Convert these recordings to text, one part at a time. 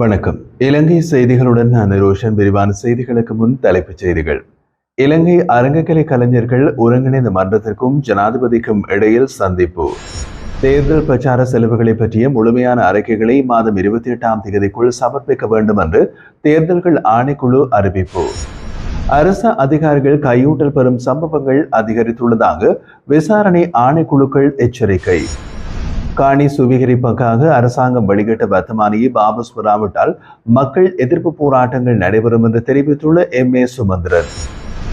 வணக்கம். இலங்கை செய்திகளுடன் நான் ரோஷன். விரிவான செய்திகளுக்கு முன் தலைப்புச் செய்திகள். இலங்கை அரங்கக்கலை கலைஞர்கள் ஒருங்கிணைந்த மன்றத்திற்கும் ஜனாதிபதிக்கும் இடையில் சந்திப்பு. தேர்தல் பிரச்சார செலவுகளை பற்றிய முழுமையான அறிக்கைகளை மாதம் 28ஆம் தேதிக்குள் சமர்ப்பிக்க வேண்டும் என்று தேர்தல்கள் ஆணைக்குழு அறிவிப்பு. அரசு அதிகாரிகள் கையூட்டல் பெறும் சம்பவங்கள் அதிகரித்துள்ளதாக விசாரணை ஆணைக்குழுக்கள் எச்சரிக்கை. காணி சுவீகரிப்புக்காக அரசாங்கம் வெளியிட்ட வர்த்தமானியை வாபஸ் பெறாவிட்டால் மக்கள் எதிர்ப்பு போராட்டங்கள் நடைபெறும் என்று தெரிவித்துள்ள MA சுமந்திரன்.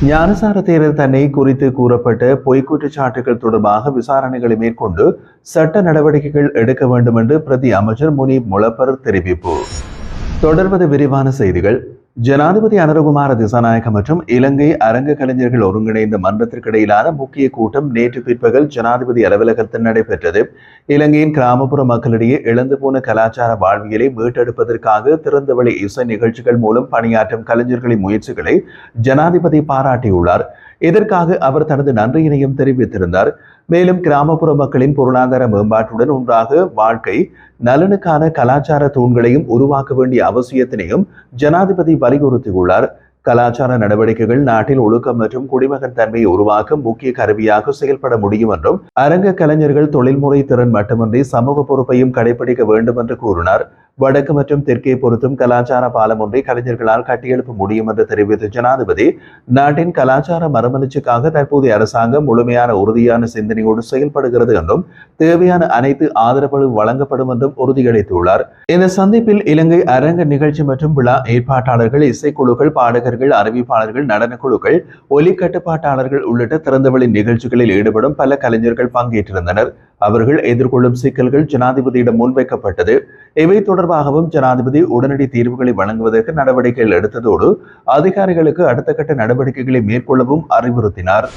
ஞானசார தேரர் தன்னை குறித்து கூறப்பட்ட பொய் குற்றச்சாட்டுகள் தொடர்பாக விசாரணைகளை மேற்கொண்டு சட்ட நடவடிக்கைகள் எடுக்க வேண்டும் என்று பிரதி அமைச்சர் முனீப் முலப்பர் தெரிவிப்பு. தொடர்வது விரிவான செய்திகள். ஜனாதிபதி அனுரகுமார திசாநாயக்க மற்றும் இலங்கை அரங்க கலைஞர்கள் ஒருங்கிணைந்த மன்றத்திற்கிடையிலான முக்கிய கூட்டம் நேற்று பிற்பகல் ஜனாதிபதி அலுவலகத்தில் நடைபெற்றது. இலங்கையின் கிராமப்புற மக்களிடையே இழந்து போன கலாச்சார வாழ்வியலை மீட்டெடுப்பதற்காக திறந்தவெளி இசை நிகழ்ச்சிகள் மூலம் பணியாற்றும் கலைஞர்களின் முயற்சிகளை ஜனாதிபதி பாராட்டியுள்ளார். இதற்காக அவர் தனது நன்றியினையும் தெரிவித்திருந்தார். மேலும் கிராமப்புற மக்களின் பொருளாதார மேம்பாட்டுடன் ஒன்றாக வாழ்க்கை நலனுக்கான கலாச்சார தூண்களையும் உருவாக்க வேண்டிய அவசியத்தினையும் ஜனாதிபதி வலியுறுத்தியுள்ளார். கலாச்சார நடவடிக்கைகள் நாட்டில் ஒழுக்கம் மற்றும் குடிமகன் தன்மையை உருவாக்கும் முக்கிய கருவியாக செயல்பட முடியும் என்றும் அரங்க கலைஞர்கள் தொழில்முறை திறன் மட்டுமின்றி சமூக பொறுப்பையும் கடைபிடிக்க வேண்டும் என்று கூறினார். வடக்கு மற்றும் தெற்கை பொறுத்தும் கலாச்சார பாலம் ஒன்றை கலைஞர்களால் கட்டியெழுப்ப முடியும் என்று தெரிவித்த ஜனாதிபதி, நாட்டின் கலாச்சார மறுமலர்ச்சிக்காக தற்போதைய அரசாங்கம் முழுமையான உறுதியான சிந்தனையோடு செயல்படுகிறது என்றும் தேவையான அனைத்து ஆதரவுகளும் வழங்கப்படும் என்றும் உறுதியளித்துள்ளார். இந்த சந்திப்பில் இலங்கை அரங்க நிகழ்ச்சி மற்றும் விழா ஏற்பாட்டாளர்கள், இசைக்குழுக்கள், பாடகர்கள், அறிவிப்பாளர்கள், நடனக்குழுக்கள், ஒலி கட்டுப்பாட்டாளர்கள் உள்ளிட்ட திறந்தவெளி நிகழ்ச்சிகளில் ஈடுபடும் பல கலைஞர்கள் பங்கேற்றிருந்தனர். அவர்கள் எதிர்கொள்ளும் சிக்கல்கள் ஜனாதிபதியிடம் முன்வைக்கப்பட்டது. இவை தொடர்பாகவும் ஜனாதிபதி உடனடி தீர்வுகளை வழங்குவதற்கு நடவடிக்கைகள் எடுத்ததோடு அதிகாரிகளுக்கு அடுத்த கட்ட நடவடிக்கைகளை மேற்கொள்ளவும் அறிவுறுத்தினார்.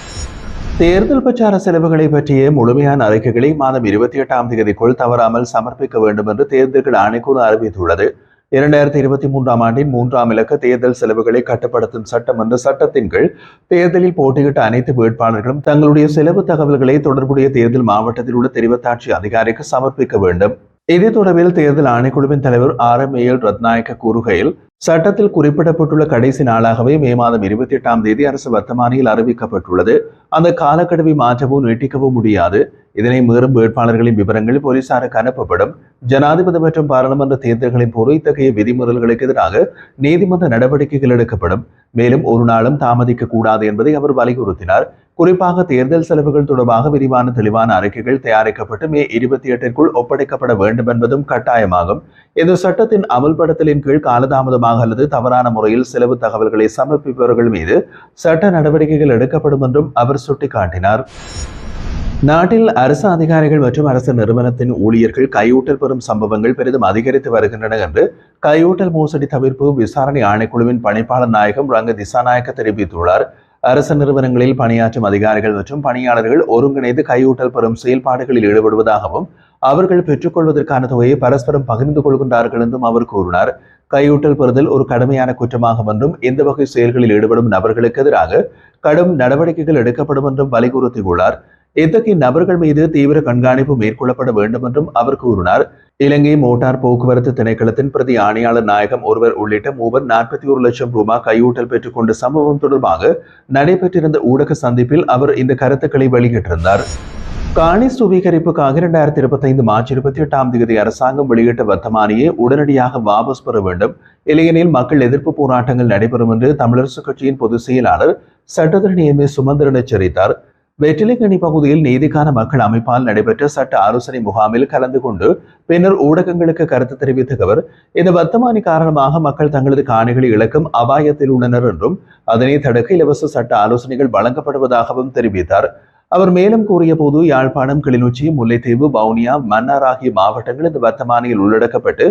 தேர்தல் பிரச்சார செலவுகளை பற்றிய முழுமையான அறிக்கைகளை மாதம் 28ஆம் தேதிக்குள் தவறாமல் சமர்ப்பிக்க வேண்டும் என்று தேர்தல்கள் ஆணைக்குழு அறிவித்துள்ளது. 2023ஆம் ஆண்டின் 3ஆம் இலக்க தேர்தல் செலவுகளை கட்டுப்படுத்தும் சட்டம் என்ற சட்டத்தின் கீழ் தேர்தலில் போட்டியிட்ட அனைத்து வேட்பாளர்களும் தங்களுடைய செலவு தகவல்களை தொடர்புடைய தேர்தல் மாவட்டத்தில் உள்ள தெரிவத்தாட்சி அதிகாரிக்கு சமர்ப்பிக்க வேண்டும். இது தொடர்பில் தேர்தல் ஆணைக்குழுவின் தலைவர் RMAL ரத்நாயக்க கூறுகையில், சட்டத்தில் குறிப்பிடப்பட்டுள்ள கடைசி நாளாகவே மே மாதம் 28ஆம் தேதி அரசு வர்த்தமானியில் அறிவிக்கப்பட்டுள்ளது. அந்த காலக்கெடுவை மாற்றவோ நீட்டிக்கவோ முடியாது. இதனை மீறும் வேட்பாளர்களின் விவரங்கள் போலீசாருக்கு அனுப்பப்படும். ஜனாதிபதி மற்றும் பாராளுமன்ற தேர்தல்களின் போது இத்தகைய விதிமுறைகளுக்கு எதிராக நீதிமன்ற நடவடிக்கைகள் எடுக்கப்படும். மேலும் ஒரு நாளும் தாமதிக்க கூடாது என்பதை அவர் வலியுறுத்தினார். குறிப்பாக தேர்தல் செலவுகள் தொடர்பாக விரிவான தெளிவான அறிக்கைகள் தயாரிக்கப்பட்டு மே 28ற்குள் ஒப்படைக்கப்பட வேண்டும் என்பதும் கட்டாயமாகும். இந்த சட்டத்தின் அமல்படுத்தலின் கீழ் காலதாமதமாக அல்லது தவறான முறையில் செலவு தகவல்களை சமர்ப்பிப்பவர்கள் மீது சட்ட நடவடிக்கைகள் எடுக்கப்படும் என்றும் அவர் சுட்டிக்காட்டினார். நாட்டில் அரசு அதிகாரிகள் மற்றும் அரசு நிறுவனத்தின் ஊழியர்கள் கையூட்டல் பெறும் சம்பவங்கள் பெரிதும் அதிகரித்து வருகின்றன என்று கையூட்டல் மோசடி தவிர்ப்பு விசாரணை ஆணைக்குழுவின் பணிப்பாளர் நாயகம் ரங்க திசாநாயக்க தெரிவித்துள்ளார். அரசு நிறுவனங்களில் பணியாற்றும் அதிகாரிகள் மற்றும் பணியாளர்கள் ஒருங்கிணைந்து கையூட்டல் பெறும் செயல்பாடுகளில் ஈடுபடுவதாகவும் அவர்கள் பெற்றுக்கொள்வதற்கான தொகையை பரஸ்பரம் பகிர்ந்து கொள்கின்றார்கள் என்றும் அவர் கூறினார். கையூட்டல் பெறுதல் ஒரு கடுமையான குற்றமாகும் என்றும் இந்த வகை செயல்களில் ஈடுபடும் நபர்களுக்கு எதிராக கடும் நடவடிக்கைகள் எடுக்கப்படும் என்றும் வலியுறுத்தியுள்ளார். இத்தகைய நபர்கள் மீது தீவிர கண்காணிப்பு மேற்கொள்ளப்பட வேண்டும் என்றும் அவர் கூறினார். இலங்கை மோட்டார் போக்குவரத்து திணைக்களத்தின் பிரதி ஆணையாளர் நாயகம் ஒருவர் உள்ளிட்ட மூவர் 41 லட்சம் ரூபாய் கையூட்டல் பெற்றுக் கொண்ட சம்பவம் தொடர்பாக நடைபெற்றிருந்த ஊடக சந்திப்பில் அவர் இந்த கருத்துக்களை வெளியிட்டிருந்தார். காணி சுவீகரிப்புக்காக 2025 மார்ச் 28ஆம் தேதி அரசாங்கம் வெளியிட்ட வர்த்தமானியை உடனடியாக வாபஸ் பெற வேண்டும். இல்லையெனில் மக்கள் எதிர்ப்பு போராட்டங்கள் நடைபெறும் என்று தமிழரசு கட்சியின் பொதுச் செயலாளர் சட்டத்தரணி MA சுமந்திரன் எச்சரித்தார். வெற்றிலைக்கணி பகுதியில் நீதிக்கான மக்கள் அமைப்பால் நடைபெற்ற சட்ட ஆலோசனை முகாமில் கலந்து கொண்டு பின்னர் ஊடகங்களுக்கு கருத்து தெரிவித்த அவர், இந்த வர்த்தமானி காரணமாக மக்கள் தங்களது காணிகளை இழக்கும் அபாயத்தில் உள்ளனர் என்றும் அதனை தடுக்க இலவச சட்ட ஆலோசனைகள் வழங்கப்படுவதாகவும் தெரிவித்தார். அவர் மேலும் கூறிய போது, யாழ்ப்பாணம், கிளிநொச்சி, முல்லைத்தீவு, வவுனியா, மன்னார் ஆகிய மாவட்டங்கள் இந்த வர்த்தமானியில் உள்ளடக்கப்பட்டு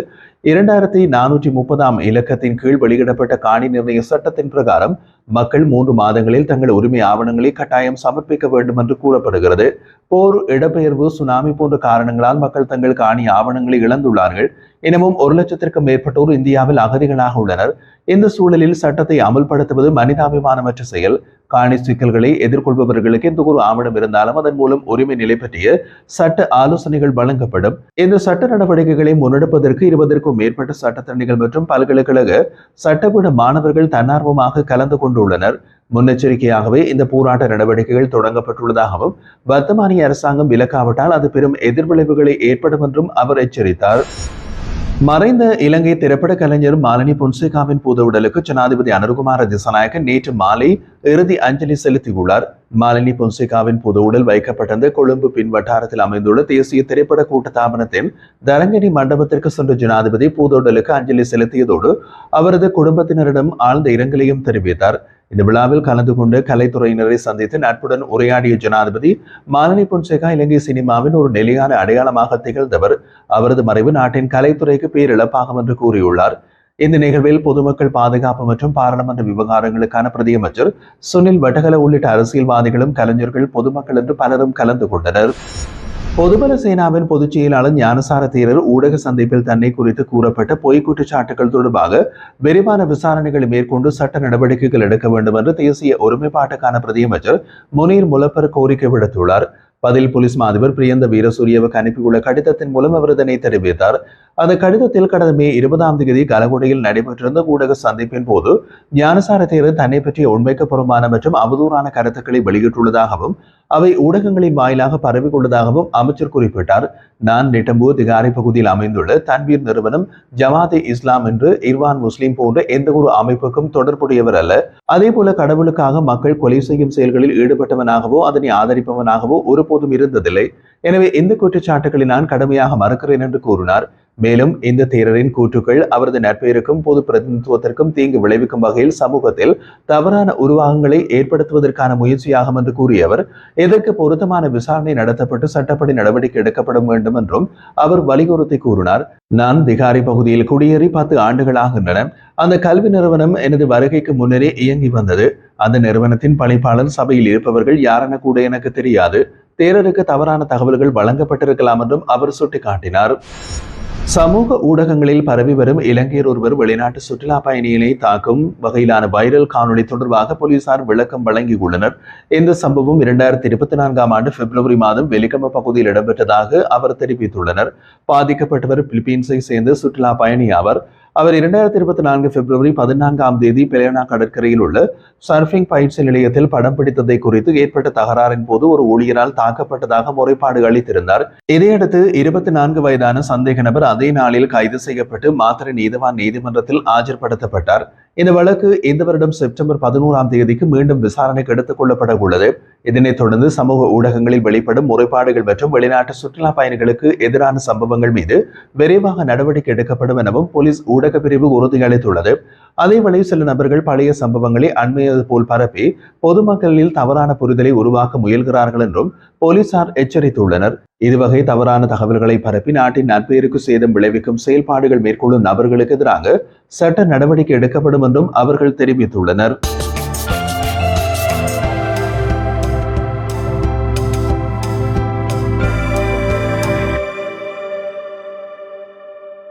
2430ஆம் இலக்கத்தின் கீழ் வெளியிடப்பட்ட காணி நிர்ணய சட்டத்தின் பிரகாரம் மக்கள் 3 மாதங்களில் தங்கள் உரிமை ஆவணங்களை கட்டாயம் சமர்ப்பிக்க வேண்டும் என்று கூறப்படுகிறது. போர், இடப்பெயர்வு, சுனாமி போன்ற காரணங்களால் மக்கள் தங்கள் காணி ஆவணங்களை இழந்துள்ளார்கள். இன்னமும் 1 லட்சத்திற்கும் மேற்பட்டோர் இந்தியாவில் அகதிகளாக உள்ளனர். இந்த சூழலில் சட்டத்தை அமல்படுத்துவது மனிதாபிமானமற்ற செயல். காணி சிக்கல்களை எதிர்கொள்பவர்களுக்கு எந்த ஒரு ஆவணம் இருந்தாலும் அதன் மூலம் உரிமை நிலை பற்றிய சட்ட ஆலோசனைகள் வழங்கப்படும். இந்த சட்ட நடவடிக்கைகளை முன்னெடுப்பதற்கு 20க்கும் மேற்பட்ட சட்டத்தரணிகள் மற்றும் பல்கலைக்கழக சட்டப்பீட மாணவர்கள் தன்னார்வமாக கலந்து கொண்டுள்ளனர். முன்னெச்சரிக்கையாகவே இந்த போராட்ட நடவடிக்கைகள் தொடங்கப்பட்டுள்ளதாகவும் வர்த்தமானிய அரசாங்கம் விலக்காவிட்டால் அது பெரும் எதிர்விளைவுகளை ஏற்படும் என்றும் அவர் எச்சரித்தார். மறைந்த இலங்கை திரைப்பட கலைஞர் மாலினி பொன்சேகாவின் பூதவுடலுக்கு ஜனாதிபதி அனுரகுமார திசாநாயக்க நேற்று மாலை இறுதி அஞ்சலி செலுத்தியுள்ளார். மாலினி பொன்சேகாவின் பூதவுடல் வைக்கப்பட்டிருந்த கொழும்பு பின் வட்டாரத்தில் அமைந்துள்ள தேசிய திரைப்பட கூட்டத்தாபனத்தின் தரங்கணி மண்டபத்திற்கு சென்ற ஜனாதிபதி பூதவுடலுக்கு அஞ்சலி செலுத்தியதோடு அவரது குடும்பத்தினரிடம் ஆழ்ந்த இரங்கலையும் தெரிவித்தார். இந்த விழாவில் கலந்து கொண்டு கலைத்துறையினரை சந்தித்து நட்புடன் உரையாடிய ஜனாதிபதி மாலினி பொன்சேகா இலங்கை சினிமாவின் ஒரு நிலையான அடையாளமாக திகழ்ந்தவர். அவரது மறைவு நாட்டின் கலைத்துறைக்கு பேரிழப்பாகும் என்று கூறியுள்ளார். இந்த நிகழ்வில் பொதுமக்கள் பாதுகாப்பு மற்றும் பாராளுமன்ற விவகாரங்களுக்கான பிரதியமைச்சர் சுனில் வட்டகல உள்ளிட்ட அரசியல்வாதிகளும் கலைஞர்கள் பொதுமக்கள் என்று பலரும் கலந்து கொண்டனர். பொதுபல சேனாவின் பொதுச் செயலாளர் ஞானசார தேரர் ஊடக சந்திப்பில் தன்னை குறித்து கூறப்பட்ட பொய் குற்றச்சாட்டுகள் தொடர்பாக விரிவான விசாரணைகளை மேற்கொண்டு சட்ட நடவடிக்கைகள் எடுக்க வேண்டும் என்று தேசிய ஒருமைப்பாட்டுக்கான பிரதியமைச்சர் முனீர் முலப்பர் கோரிக்கை விடுத்துள்ளார். பதில் போலீஸ் மாதிபர் பிரியந்த வீரசூரியவுக்கு அனுப்பியுள்ள கடிதத்தின் மூலம் அவர் இதனை தெரிவித்தார். அந்த கடிதத்தில் கடந்த மே 20ஆம் தேதி கலகொடையில் நடைபெற்றிருந்த ஊடக சந்திப்பின் போது ஞானசார தேரர் தன்னை பற்றிய உண்மைக்கு புறம்பான மற்றும் அவதூறான கருத்துக்களை வெளியிட்டுள்ளதாகவும் அவை ஊடகங்களின் வாயிலாக பரவிக்கொண்டதாகவும் அமைச்சர் குறிப்பிட்டார். நான் நிட்டம்பூர் திகாரி பகுதியில் அமைந்துள்ள தன்வீர் நிறுவனம் ஜமாதே இஸ்லாம் என்று இர்வான் முஸ்லிம் போன்ற எந்த ஒரு அமைப்புக்கும் தொடர்புடையவர் அல்ல. அதே போல கடவுளுக்காக மக்கள் கொலை செய்யும் செயல்களில் ஈடுபட்டவனாகவோ அதனை ஆதரிப்பவனாகவோ ஒருபோதும் இருந்ததில்லை. எனவே இந்த குற்றச்சாட்டுகளை நான் கடுமையாக மறுக்கிறேன் என்று கூறினார். மேலும் இந்த தேரரின் கூற்றுக்கள் அவரது நற்பெயருக்கும் பொது பிரதிநிதித்துவத்திற்கும் தீங்கு விளைவிக்கும் வகையில் சமூகத்தில் தவறான உருவாகங்களை ஏற்படுத்துவதற்கான முயற்சியாகும் என்று கூறிய அவர் இதற்கு பொருத்தமான விசாரணை நடத்தப்பட்டு சட்டப்படி நடவடிக்கை எடுக்கப்பட வேண்டும் என்றும் அவர் வலியுறுத்தி கூறினார். நான் திகாரி பகுதியில் குடியேறி 10 ஆண்டுகளாகின்றன. அந்த கல்வி நிறுவனம் எனது வருகைக்கு முன்னரே இயங்கி வந்தது. அந்த நிறுவனத்தின் பணிப்பாளர் சபையில் இருப்பவர்கள் யாரென கூட எனக்கு தெரியாது. தேரருக்கு தவறான தகவல்கள் வழங்கப்பட்டிருக்கலாம் என்றும் அவர் சுட்டிக்காட்டினார். சமூக ஊடகங்களில் பரவி வரும் இலங்கையர் ஒருவர் வெளிநாட்டு சுற்றுலா பயணிகளை தாக்கும் வகையிலான வைரல் காணொலி தொடர்பாக போலீசார் விளக்கம் வழங்கியுள்ளனர். இந்த சம்பவம் 2024ஆம் ஆண்டு பிப்ரவரி மாதம் வெலிகம பகுதியில் இடம்பெற்றதாக அவர் தெரிவித்துள்ளனர். பாதிக்கப்பட்டவர் பிலிப்பீன்ஸை சேர்ந்த சுற்றுலா பயணி ஆவார். அவர் 2024 பிப்ரவரி 14ஆம் தேதி பெலேனா கடற்கரையில் உள்ள சர்ஃபிங் பயிற்சி நிலையத்தில் படம் பிடித்ததை குறித்து ஏற்பட்ட தகராறின் போது ஒரு ஊழியரால் தாக்கப்பட்டதாக முறைப்பாடு அளித்திருந்தார். இதையடுத்து 24 வயதான சந்தேக நபர் அதே நாளில் கைது செய்யப்பட்டு மாத்தறை நீதவான் நீதிமன்றத்தில் ஆஜர்படுத்தப்பட்டார். இந்த வழக்கு இந்த வருடம் செப்டம்பர் 11ஆம் தேதிக்கு மீண்டும் விசாரணைக்கு எடுத்துக் கொள்ளப்பட உள்ளது. இதனைத் தொடர்ந்து சமூக ஊடகங்களில் வெளிப்படும் முறைப்பாடுகள் மற்றும் வெளிநாட்டு சுற்றுலா பயணிகளுக்கு எதிரான சம்பவங்கள் மீது விரைவாக நடவடிக்கை எடுக்கப்படும் எனவும் போலீஸ் ஊடக பிரிவு உறுதியளித்துள்ளது. அதேவேளை சில நபர்கள் பழைய சம்பவங்களை அண்மையது போல் பரப்பி பொதுமக்களில் தவறான புரிதலை உருவாக்க முயல்கிறார்கள் என்றும் போலீசார் எச்சரித்துள்ளனர். இதுவகை தவறான தகவல்களை பரப்பி நாட்டின் நற்பெயருக்கு சேதம் விளைவிக்கும் செயல்பாடுகள் மேற்கொள்ளும் நபர்களுக்கு எதிராக சட்ட நடவடிக்கை எடுக்கப்படும் என்றும் அவர்கள் தெரிவித்துள்ளனர்.